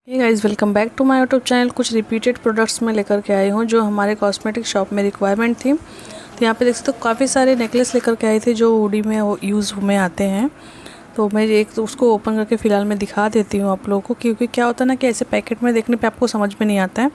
Hey guys, welcome back to my YouTube channel. कुछ repeated products मैं लेकर के आई हूँ जो हमारे कॉस्मेटिक शॉप में रिक्वायरमेंट थी। तो यहाँ पे देख सकते हो काफ़ी सारे नेकलेस लेकर के आई थी जो वुडी में यूज़ में आते हैं। तो मैं एक तो उसको ओपन करके फ़िलहाल मैं दिखा देती हूँ आप लोगों को, क्योंकि क्या होता है ना कि ऐसे पैकेट में देखने पे आपको समझ में नहीं आता है।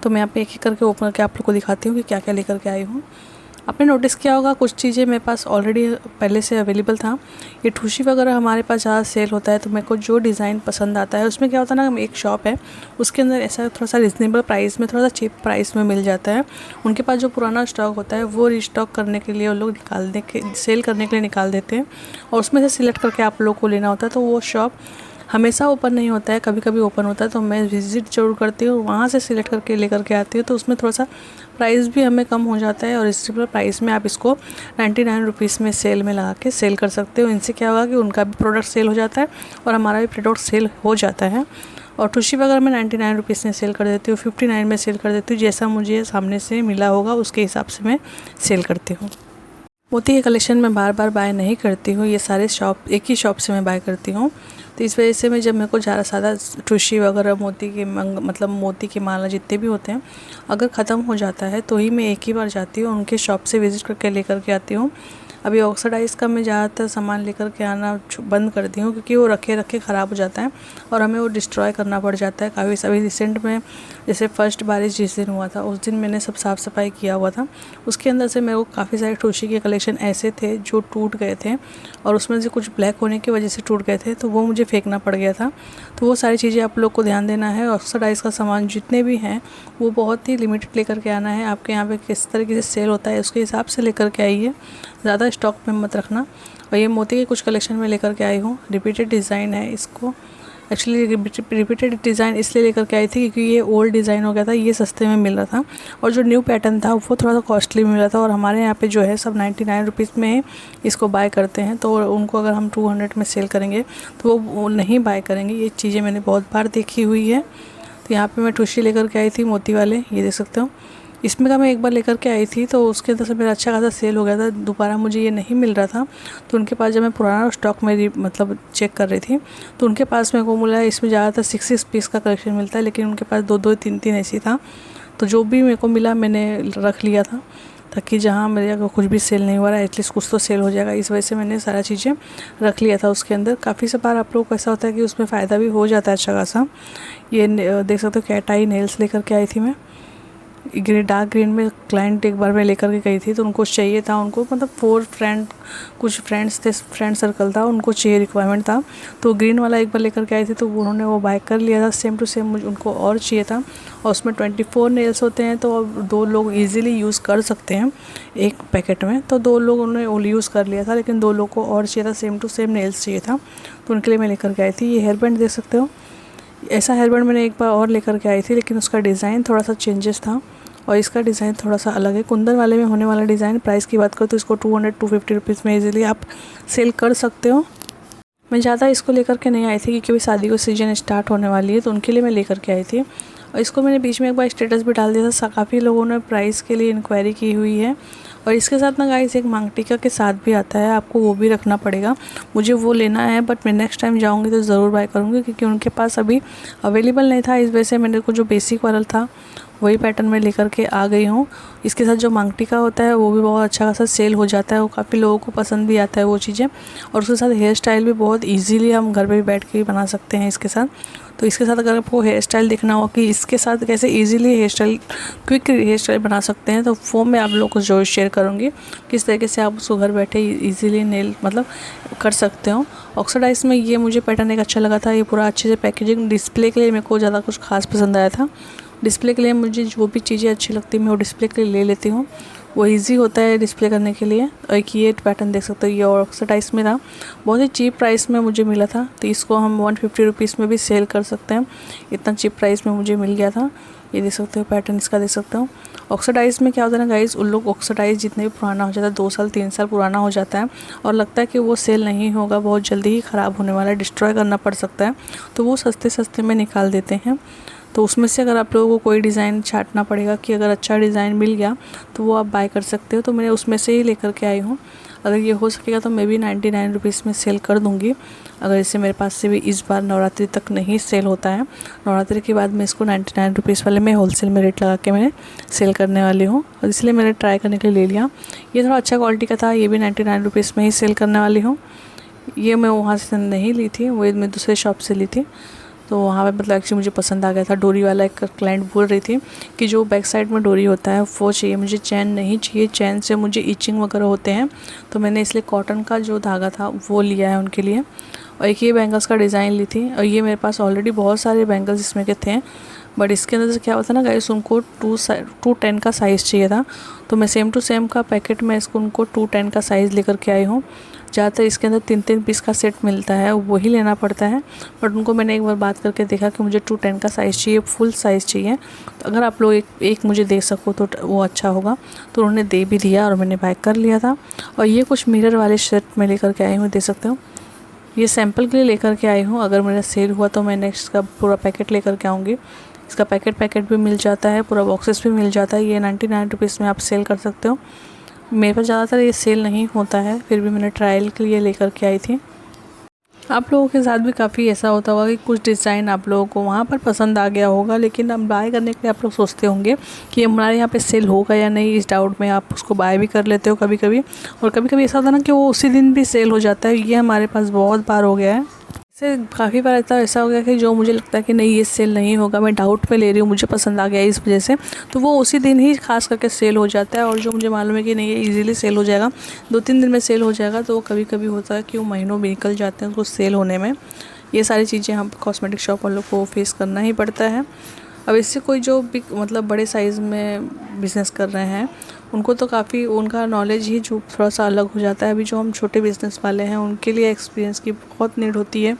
तो मैं यहाँ पे एक एक करके ओपन करके आप लोग को दिखाती हूँ कि क्या क्या लेकर के आई हूँ। आपने नोटिस किया होगा कुछ चीज़ें मेरे पास ऑलरेडी पहले से अवेलेबल था। ये ठूसी वगैरह हमारे पास ज़्यादा सेल होता है, तो मेरे को जो डिज़ाइन पसंद आता है उसमें क्या होता है ना, एक शॉप है उसके अंदर ऐसा थोड़ा सा रिजनेबल प्राइस में, थोड़ा सा चीप प्राइस में मिल जाता है। उनके पास जो पुराना स्टॉक होता है वो रिस्टॉक करने के लिए वो लोग निकालने के सेल करने के लिए निकाल देते हैं, और उसमें से सिलेक्ट करके आप लोग को लेना होता है। तो वो शॉप हमेशा ओपन नहीं होता है, कभी कभी ओपन होता है, तो मैं विज़िट ज़रूर करती हूँ, वहाँ से सिलेक्ट करके लेकर के आती हूँ। तो उसमें थोड़ा सा प्राइस भी हमें कम हो जाता है, और रिजनेबल प्राइस में आप इसको 99 रुपीज़ में सेल में लगा के सेल कर सकते हो। इनसे क्या होगा कि उनका भी प्रोडक्ट सेल हो जाता है और हमारा भी प्रोडक्ट सेल हो जाता है। और टूशी वगैरह मैं 99 रुपीज़ में सेल कर देती हूँ, 59 में सेल कर देती हूँ। जैसा मुझे सामने से मिला होगा उसके हिसाब से मैं सेल करती हूँ। मोती के कलेक्शन मैं बार बार बाय नहीं करती हूँ, ये सारे शॉप एक ही शॉप से मैं बाय करती हूँ। तो इस वजह से मैं जब मेरे को ज़्यादा सादा टूशी वगैरह मोती के मतलब मोती की माला जितने भी होते हैं अगर ख़त्म हो जाता है तो ही मैं एक ही बार जाती हूँ, उनके शॉप से विज़िट करके लेकर के आती हूँ। अभी ऑक्सीडाइज़ का मैं ज़्यादातर सामान लेकर के आना बंद कर दी हूँ, क्योंकि वो रखे रखे ख़राब हो जाता है और हमें वो डिस्ट्रॉय करना पड़ जाता है। काफ़ी अभी रिसेंट में जैसे फर्स्ट बारिश जिस दिन हुआ था उस दिन मैंने सब साफ़ सफाई किया हुआ था, उसके अंदर से मेरे को काफ़ी सारे टूशी के कलेक्शन ऐसे थे जो टूट गए थे, और उसमें से कुछ ब्लैक होने की वजह से टूट गए थे, तो वो मुझे फेंकना पड़ गया था। तो वो सारी चीज़ें आप लोग को ध्यान देना है। ऑक्सीडाइज़ का सामान जितने भी हैं वो बहुत ही लिमिटेड लेकर के आना है। आपके यहाँ पे किस तरीके से सेल होता है उसके हिसाब से लेकर के आइए, ज़्यादा स्टॉक में मत रखना। और ये मोती के कुछ कलेक्शन में लेकर के आई हूँ, रिपीटेड डिज़ाइन है। इसको एक्चुअली रिपीटेड डिज़ाइन इसलिए लेकर के आई थी क्योंकि ये ओल्ड डिज़ाइन हो गया था, ये सस्ते में मिल रहा था, और जो न्यू पैटर्न था वो थोड़ा सा कॉस्टली मिल रहा था। और हमारे यहाँ पे जो है सब 99 रुपीज़ में इसको बाय करते हैं, तो उनको अगर हम 200 में सेल करेंगे तो वो नहीं बाय करेंगे। ये चीज़ें मैंने बहुत बार देखी हुई है। तो यहाँ पे मैं टूशी लेकर के आई थी मोती वाले, ये देख सकते हो। इसमें का मैं एक बार लेकर के आई थी तो उसके अंदर से मेरा अच्छा खासा सेल हो गया था। दोबारा मुझे ये नहीं मिल रहा था, तो उनके पास जब मैं पुराना स्टॉक में मतलब चेक कर रही थी तो उनके पास मेरे को मिला इसमें ज़्यादातर 6 पीस का कलेक्शन मिलता है, लेकिन उनके पास 2-2 3-3 ऐसी था। तो जो भी मेरे को मिला मैंने रख लिया था, ताकि जहाँ मेरे अगर कुछ भी सेल नहीं हो रहा है एटलीस्ट कुछ तो सेल हो जाएगा। इस वजह से मैंने सारा चीज़ें रख लिया था उसके अंदर। काफ़ी से बार आप लोगों को ऐसा होता है कि उसमें फ़ायदा भी हो जाता है अच्छा खासा। ये देख सकते हो कैट आई नेल्स लेकर के आई थी मैं, ग्रीन डार्क ग्रीन में। क्लाइंट एक बार मैं लेकर के गई थी तो उनको चाहिए था, उनको मतलब 4 फ्रेंड कुछ फ्रेंड्स थे, फ्रेंड सर्कल था, उनको चाहिए रिक्वायरमेंट था, तो ग्रीन वाला एक बार लेकर के आई थी तो उन्होंने वो बाय कर लिया था। सेम टू सेम मुझे उनको और चाहिए था, और उसमें 24 नेल्स होते हैं, तो 2 लोग ईजिली यूज़ कर सकते हैं एक पैकेट में। तो 2 लोग उन्होंने यूज़ कर लिया था, लेकिन 2 लोग को और चाहिए था, सेम टू सेम नेल्स चाहिए था, तो उनके लिए मैं लेकर के आई थी। ये हेयर बैंड देख सकते हो, ऐसा हेयर बैंड मैंने एक बार और लेकर के आई थी, लेकिन उसका डिज़ाइन थोड़ा सा चेंजेस था और इसका डिज़ाइन थोड़ा सा अलग है। कुंदन वाले में होने वाला डिज़ाइन, प्राइस की बात करो तो इसको 200-250 रुपीज़ में इजीली आप सेल कर सकते हो। मैं ज़्यादा इसको लेकर के नहीं आई थी क्योंकि अभी शादी का सीजन स्टार्ट होने वाली है, तो उनके लिए मैं लेकर के आई थी। और इसको मैंने बीच में एक बार स्टेटस भी डाल दिया था, काफ़ी लोगों ने प्राइस के लिए इंक्वायरी की हुई है। और इसके साथ ना गाइस एक मांग टीका के साथ भी आता है, आपको वो भी रखना पड़ेगा। मुझे वो लेना है, बट मैं नेक्स्ट टाइम जाऊँगी तो ज़रूर बाय करूँगी, क्योंकि उनके पास अभी अवेलेबल नहीं था। इस वजह से मैंने को जो बेसिक वाला था वही पैटर्न में लेकर के आ गई हूँ। इसके साथ जो मांग टीका होता है वो भी बहुत अच्छा खासा सेल हो जाता है, वो काफ़ी लोगों को पसंद भी आता है वो चीज़ें। और उसके साथ हेयर स्टाइल भी बहुत इजीली हम घर पे भी बैठ के भी बना सकते हैं इसके साथ। तो इसके साथ अगर आपको हेयर स्टाइल देखना हो कि इसके साथ कैसे easily hair style, quick hair style बना सकते हैं, तो वो मैं आप लोगों को जरूर शेयर करूँगी किस तरीके से आप उसको घर बैठे इजीली नेल मतलब कर सकते हो। ऑक्सीडाइज में ये मुझे पैटर्न एक अच्छा लगा था, ये पूरा अच्छे से पैकेजिंग। डिस्प्ले के लिए मेरे को ज़्यादा कुछ खास पसंद आया था। डिस्प्ले के लिए मुझे जो भी चीज़ें अच्छी लगती है मैं वो डिस्प्ले के लिए ले लेती हूँ, वो इजी होता है डिस्प्ले करने के लिए। और एक ये पैटर्न देख सकते हो, ये ऑक्सीडाइज में था, बहुत ही चीप प्राइस में मुझे मिला था, तो इसको हम 150 रुपीज़ में भी सेल कर सकते हैं, इतना चीप प्राइस में मुझे मिल गया था। ये देख सकते हो पैटर्न इसका देख सकते हो। ऑक्सीडाइज में क्या होता है ना गाइस, उन लोग ऑक्सीडाइज जितने भी पुराना हो जाता है, 2 साल 3 साल पुराना हो जाता है और लगता है कि वो सेल नहीं होगा, बहुत जल्दी ही ख़राब होने वाला है, डिस्ट्रॉय करना पड़ सकता है, तो वो सस्ते में निकाल देते हैं। तो उसमें से अगर आप लोगों को कोई डिज़ाइन छांटना पड़ेगा कि अगर अच्छा डिज़ाइन मिल गया तो वो आप बाय कर सकते हो। तो मैंने उसमें से ही लेकर के आई हूँ। अगर ये हो सकेगा तो मैं भी 99 रुपीज़ में सेल कर दूँगी। अगर इसे मेरे पास से भी इस बार नवरात्रि तक नहीं सेल होता है, नवरात्रि के बाद मैं इसको 99 रुपीज़ वाले में होलसेल में रेट लगा के मैंने सेल करने वाली हूँ, और इसलिए मैंने ट्राई करने के लिए ले लिया। ये थोड़ा अच्छा क्वालिटी का था, ये भी 99 रुपीज़ में ही सेल करने वाली हूँ। ये मैं वहाँ से नहीं ली थी, वो मैं दूसरे शॉप से ली थी। तो वहाँ पे मतलब एक्चुअली मुझे पसंद आ गया था। डोरी वाला एक क्लाइंट बोल रही थी कि जो बैक साइड में डोरी होता है वो चाहिए, मुझे चैन नहीं चाहिए, चैन से मुझे इचिंग वगैरह होते हैं। तो मैंने इसलिए कॉटन का जो धागा था वो लिया है उनके लिए। और एक ये बैंगल्स का डिज़ाइन ली थी, और ये मेरे पास ऑलरेडी बहुत सारे बैंगल्स इसमें के थे, बट इसके अंदर से क्या होता है ना गाइस, उनको 210 का साइज़ चाहिए था। तो मैं सेम टू सेम का पैकेट में इसको उनको 210 का साइज़ लेकर के आई हूँ। ज़्यादातर इसके अंदर 3-3 पीस का सेट मिलता है, वही लेना पड़ता है। बट उनको मैंने एक बार बात करके देखा कि मुझे 210 का साइज़ चाहिए, फुल साइज़ चाहिए। तो अगर आप लोग एक मुझे दे सको तो वो अच्छा होगा। तो उन्होंने दे भी दिया और मैंने बाय कर लिया था। और ये कुछ मिरर वाले सेट में लेकर के आई हूँ, दे सकते हो। ये सैंपल के लिए लेकर के आई हूँ, अगर मेरा सेल हुआ तो मैं नेक्स्ट का पूरा पैकेट लेकर के आऊँगी। इसका पैकेट भी मिल जाता है, पूरा बॉक्सेस भी मिल जाता है। ये 99 रुपीज़ में आप सेल कर सकते हो। मेरे पास ज़्यादातर ये सेल नहीं होता है, फिर भी मैंने ट्रायल के लिए लेकर के आई थी। आप लोगों के साथ भी काफ़ी ऐसा होता होगा कि कुछ डिज़ाइन आप लोगों को वहाँ पर पसंद आ गया होगा, लेकिन अब बाय करने के लिए आप लोग सोचते होंगे कि हमारे यहाँ पे सेल होगा या नहीं। इस डाउट में आप उसको बाय भी कर लेते हो कभी कभी, और कभी कभी ऐसा होता है ना कि वो उसी दिन भी सेल हो जाता है। ये हमारे पास बहुत बार हो गया है। इससे काफ़ी बार ऐसा हो गया कि जो मुझे लगता है कि नहीं ये सेल नहीं होगा, मैं डाउट में ले रही हूँ, मुझे पसंद आ गया इस वजह से, तो वो उसी दिन ही खास करके सेल हो जाता है। और जो मुझे मालूम है कि नहीं ये इजीली सेल हो जाएगा, 2-3 दिन में सेल हो जाएगा, तो वो कभी कभी होता है कि वो महीनों में निकल जाते हैं उसको सेल होने में। ये सारी चीज़ें हम कॉस्मेटिक शॉप वालों को फेस करना ही पड़ता है। अब इससे कोई जो भी मतलब बड़े साइज़ में बिज़नेस कर रहे हैं उनको तो काफ़ी उनका नॉलेज ही जो थोड़ा सा अलग हो जाता है। अभी जो हम छोटे बिज़नेस वाले हैं उनके लिए एक्सपीरियंस की बहुत नीड होती है,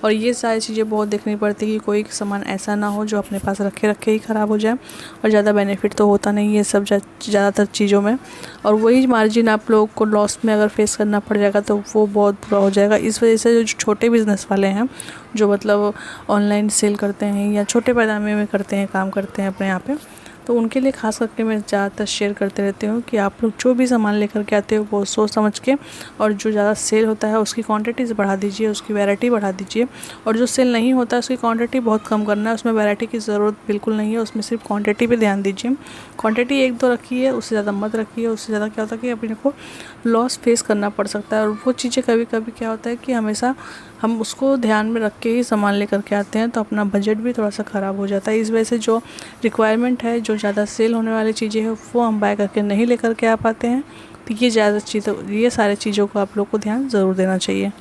और ये सारी चीज़ें बहुत देखनी पड़ती है कि कोई सामान ऐसा ना हो जो अपने पास रखे रखे ही ख़राब हो जाए। और ज़्यादा बेनिफिट तो होता नहीं है सब ज़्यादातर चीज़ों में, और वही मार्जिन आप लोगों को लॉस में अगर फेस करना पड़ जाएगा तो वो बहुत बुरा हो जाएगा। इस वजह से जो छोटे बिज़नेस वाले हैं जो मतलब ऑनलाइन सेल करते हैं या छोटे पैमाने में करते हैं, काम करते हैं अपने यहाँ पे, तो उनके लिए खास करके मैं ज़्यादातर शेयर करते रहती हूँ कि आप लोग जो भी सामान लेकर के आते हो वो सोच समझ के, और जो ज़्यादा सेल होता है उसकी क्वांटिटीज़ बढ़ा दीजिए, उसकी वैरायटी बढ़ा दीजिए। और जो सेल नहीं होता है उसकी क्वांटिटी बहुत कम करना है, उसमें वैरायटी की ज़रूरत बिल्कुल नहीं है, उसमें सिर्फ क्वांटिटी पे ध्यान दीजिए। क्वांटिटी 1-2 रखिए, उससे ज़्यादा मत रखिए। उससे ज़्यादा क्या होता है कि अपने को लॉस फेस करना पड़ सकता है। और वो चीज़ें कभी कभी क्या होता है कि हमेशा हम उसको ध्यान में रख के ही सामान लेकर के आते हैं, तो अपना बजट भी थोड़ा सा ख़राब हो जाता है। इस वजह से जो रिक्वायरमेंट है, जो ज़्यादा सेल होने वाली चीज़ें हैं वो हम बाय करके नहीं लेकर के आ पाते हैं। तो ये सारी चीज़ों को आप लोग को ध्यान ज़रूर देना चाहिए।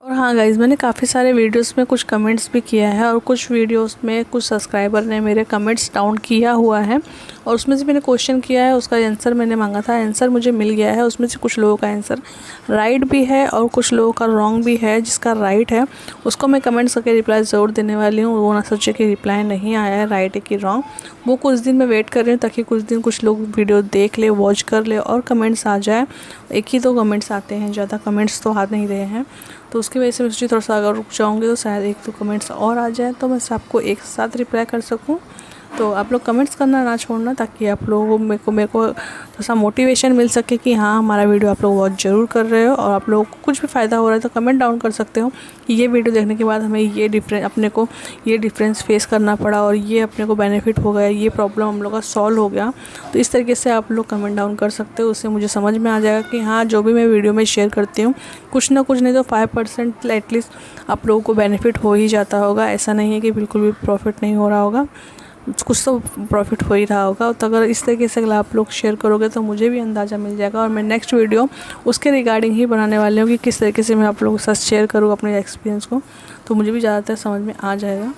और हाँ गाइज़, मैंने काफ़ी सारे वीडियोस में कुछ कमेंट्स भी किया है, और कुछ वीडियोस में कुछ सब्सक्राइबर ने मेरे कमेंट्स डाउन किया हुआ है, और उसमें से मैंने क्वेश्चन किया है, उसका आंसर मैंने मांगा था, आंसर मुझे मिल गया है। उसमें से कुछ लोगों का आंसर राइट भी है और कुछ लोगों का रॉन्ग भी है। जिसका राइट है उसको मैं कमेंट्स करके रिप्लाई ज़रूर देने वाली हूँ। वो ना सोचे कि रिप्लाई नहीं आया है, राइट है कि रॉन्ग, वो कुछ दिन मैं वेट कर रही हूँ ताकि कुछ दिन कुछ लोग वीडियो देख ले, वॉच कर ले और कमेंट्स आ जाए। 1-2 कमेंट्स आते हैं, ज़्यादा कमेंट्स तो आ नहीं रहे हैं, तो उसकी वजह से मैं सोची थोड़ा सा अगर रुक जाऊँगी तो शायद 1-2 कमेंट्स और आ जाए तो मैं सबको एक साथ रिप्लाई कर सकूँ। तो आप लोग कमेंट्स करना ना छोड़ना, ताकि आप लोगों को मेरे को थोड़ा सा मोटिवेशन मिल सके कि हाँ हमारा वीडियो आप लोग वॉच ज़रूर कर रहे हो, और आप लोगों को कुछ भी फ़ायदा हो रहा है तो कमेंट डाउन कर सकते हो कि ये वीडियो देखने के बाद हमें अपने को ये डिफरेंस फेस करना पड़ा, और ये अपने को बेनिफिट हो गया, ये प्रॉब्लम हम लोग का सॉल्व हो गया। तो इस तरीके से आप लोग कमेंट डाउन कर सकते हो, उससे मुझे समझ में आ जाएगा कि हाँ जो भी मैं वीडियो में शेयर करती हूँ कुछ ना कुछ नहीं तो 5% एटलीस्ट आप लोगों को बेनिफिट हो ही जाता होगा। ऐसा नहीं है कि बिल्कुल भी प्रॉफिट नहीं हो रहा होगा, कुछ तो प्रॉफिट हो ही रहा होगा। तो अगर इस तरीके से अगर आप लोग शेयर करोगे तो मुझे भी अंदाज़ा मिल जाएगा, और मैं नेक्स्ट वीडियो उसके रिगार्डिंग ही बनाने वाली हूँ कि किस तरीके से मैं आप लोगों के साथ शेयर करूँ अपने एक्सपीरियंस को, तो मुझे भी ज़्यादातर समझ में आ जाएगा।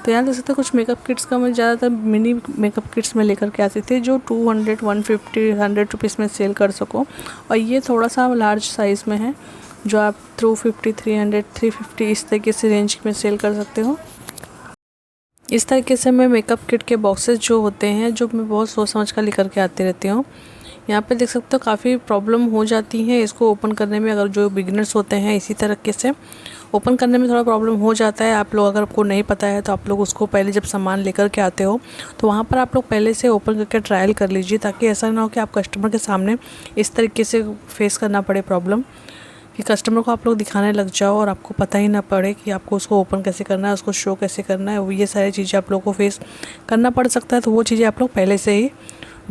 तो यहाँ देख सकते कुछ मेकअप किट्स का मैं ज़्यादातर मिनी मेकअप किट्स में लेकर के आती थी, जो 200, 150, 100 रुपीज़ में सेल कर सको। और ये थोड़ा सा लार्ज साइज़ में है, जो आप 250, 300, 350 इस तरीके से रेंज में सेल कर सकते हो। इस तरीके से मैं मेकअप किट के बॉक्सेस जो होते हैं, जो मैं बहुत सोच समझ कर लेकर के आती रहती हूँ। यहाँ पे देख सकते हो काफ़ी प्रॉब्लम हो जाती है इसको ओपन करने में, अगर जो बिगिनर्स होते हैं इसी तरीके से। ओपन करने में थोड़ा प्रॉब्लम हो जाता है। आप लोग अगर आपको नहीं पता है तो आप लोग उसको पहले जब सामान लेकर के आते हो तो वहाँ पर आप लोग पहले से ओपन करके ट्रायल कर लीजिए, ताकि ऐसा ना हो कि आप कस्टमर के सामने इस तरीके से फेस करना पड़े प्रॉब्लम, कि कस्टमर को आप लोग दिखाने लग जाओ और आपको पता ही ना पड़े कि आपको उसको ओपन कैसे करना है, उसको शो कैसे करना है। ये सारी चीज़ें आप लोग को फेस करना पड़ सकता है। तो वो चीज़ें आप लोग पहले से ही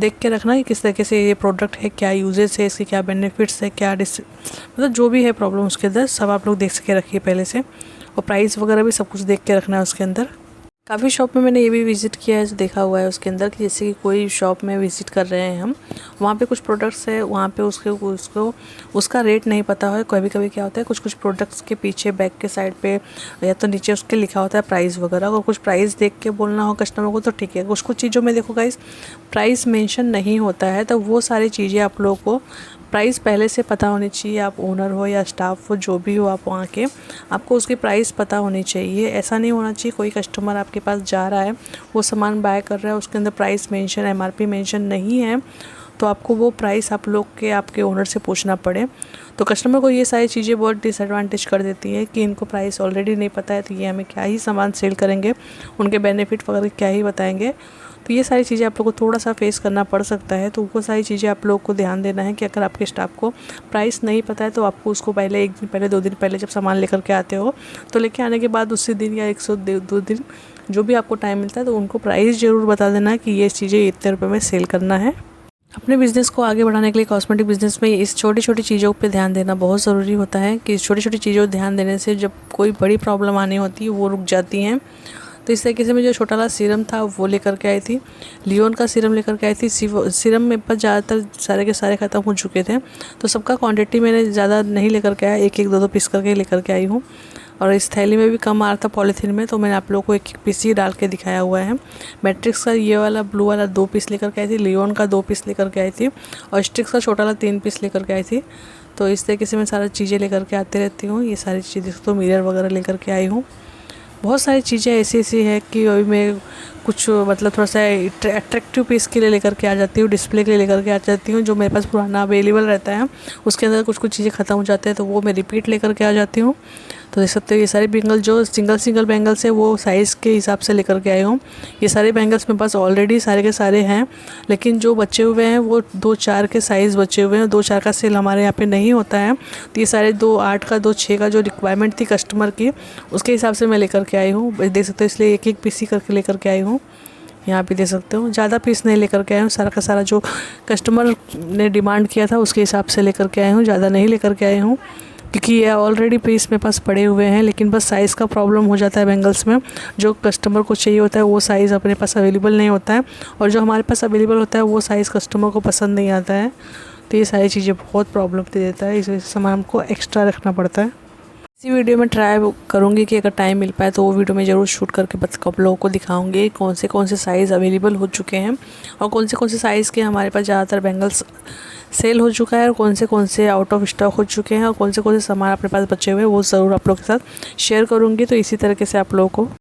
देख के रखना कि किस तरीके से ये प्रोडक्ट है, क्या यूजेस है इसके, क्या बेनिफिट्स है, क्या मतलब जो भी है प्रॉब्लम उसके अंदर सब आप लोग देख के रखिए पहले से। और प्राइस वगैरह भी सब कुछ देख के रखना है उसके अंदर। काफ़ी शॉप में मैंने ये भी विज़िट किया है, जो देखा हुआ है उसके अंदर कि जैसे कि कोई शॉप में विज़िट कर रहे हैं हम, वहाँ पे कुछ प्रोडक्ट्स है, वहाँ पे उसको उसका रेट नहीं पता है। कभी कभी क्या होता है कुछ प्रोडक्ट्स के पीछे बैक के साइड पे या तो नीचे उसके लिखा होता है प्राइस वगैरह। अगर कुछ प्राइस देख के बोलना हो कस्टमर को तो ठीक है। कुछ चीज़ों में देखो गाइस प्राइस मेंशन नहीं होता है, तो वो सारी चीज़ें आप लोगों को प्राइस पहले से पता होनी चाहिए। आप ओनर हो या स्टाफ हो, जो भी हो आप वहाँ के, आपको उसकी प्राइस पता होनी चाहिए। ऐसा नहीं होना चाहिए कोई कस्टमर आपके पास जा रहा है, वो सामान बाय कर रहा है, उसके अंदर प्राइस मेंशन MRP मेंशन नहीं है, तो आपको वो प्राइस आप लोग के आपके ओनर से पूछना पड़े। तो कस्टमर को ये सारी चीज़ें बहुत डिसएडवांटेज कर देती है कि इनको प्राइस ऑलरेडी नहीं पता है, तो ये हमें क्या ही सामान सेल करेंगे, उनके बेनिफिट वगैरह क्या ही बताएंगे। तो ये सारी चीज़ें आप लोग को थोड़ा सा फेस करना पड़ सकता है। तो वो सारी चीज़ें आप लोग को ध्यान देना है कि अगर आपके स्टाफ को प्राइस नहीं पता है तो आपको उसको पहले 1 दिन पहले 2 दिन पहले जब सामान लेकर के आते हो तो लेके आने के बाद उसी दिन या 102 दिन जो भी आपको टाइम मिलता है तो उनको प्राइस ज़रूर बता देना है कि ये चीज़ें इतने रुपये में सेल करना है। अपने बिज़नेस को आगे बढ़ाने के लिए कॉस्मेटिक बिज़नेस में इस छोटी छोटी चीज़ों पे ध्यान देना बहुत ज़रूरी होता है, कि इस छोटी छोटी चीज़ों पर ध्यान देने से जब कोई बड़ी प्रॉब्लम आनी होती है वो रुक जाती हैं। तो इस तरीके से मैं जो छोटा वाला सीरम था वो लेकर के आई थी, लियोन का सीरम लेकर के आई थी। सीरम मेरे पास ज़्यादातर सारे के सारे ख़त्म हो चुके थे, तो सबका क्वांटिटी मैंने ज़्यादा नहीं लेकर के आया, एक एक दो दो पीस करके लेकर के आई हूँ। और इस थैली में भी कम आ रहा था पॉलीथीन में, तो मैंने आप लोगों को एक एक पीस ही डाल के दिखाया हुआ है। मैट्रिक्स का ये वाला ब्लू वाला 2 पीस लेकर के आई थी, लियोन का 2 पीस लेकर के आई थी, और स्टिक्स का छोटा वाला 3 पीस लेकर के आई थी। तो इस तरीके से मैं सारी चीज़ें लेकर के आती रहती हूँ। ये सारी चीज़ें तो मिरर वगैरह लेकर के आई हूँ। बहुत सारी चीज़ें ऐसी है कि अभी मैं कुछ मतलब थोड़ा सा अट्रैक्टिव पीस के लिए लेकर के आ जाती हूँ, डिस्प्ले के लिए लेकर के आ जाती हूँ। जो मेरे पास पुराना अवेलेबल रहता है उसके अंदर कुछ चीज़ें ख़त्म हो जाते हैं तो वो मैं रिपीट लेकर के आ जाती हूँ। तो देख सकते हो ये सारे बैंगल जो सिंगल बैंगल्स है वो साइज़ के हिसाब से लेकर के आए हूँ। ये सारे बैंगल्स मेरे पास ऑलरेडी सारे के सारे हैं, लेकिन जो बचे हुए हैं वो 2-4 के साइज़ बचे हुए हैं। 2-4 का सेल हमारे यहाँ पे नहीं होता है, तो ये सारे 2-8 का 2-6 का जो रिक्वायरमेंट थी कस्टमर की उसके हिसाब से मैं लेकर के आई हूँ। देख सकते हो इसलिए एक एक पीस ही करके लेकर के आई हूँ। यहाँ पे देख सकते हो ज़्यादा पीस नहीं लेकर के आए हूँ, सारा का सारा जो कस्टमर ने डिमांड किया था उसके हिसाब से लेकर के आए हूँ, ज़्यादा नहीं लेकर के आए हूँ, क्योंकि ये ऑलरेडी पीस मेरे पास पड़े हुए हैं। लेकिन बस साइज़ का प्रॉब्लम हो जाता है बैंगल्स में, जो कस्टमर को चाहिए होता है वो साइज़ अपने पास अवेलेबल नहीं होता है, और जो हमारे पास अवेलेबल होता है वो साइज़ कस्टमर को पसंद नहीं आता है। तो ये सारी चीज़ें बहुत प्रॉब्लम दे देता है, इस वजह से सामान हमको एक्स्ट्रा रखना पड़ता है। इसी वीडियो में ट्राई करूँगी कि अगर टाइम मिल पाए तो वो वीडियो में ज़रूर शूट करके बस आप लोगों को दिखाऊंगी कौन से साइज़ अवेलेबल हो चुके हैं और कौन से साइज़ के हमारे पास ज़्यादातर बैंगल्स सेल हो चुका है, और कौन से आउट ऑफ स्टॉक हो चुके हैं, और कौन से सामान अपने पास बचे हुए हैं वो ज़रूर आप लोगों के साथ शेयर करूँगी। तो इसी तरीके से आप लोगों को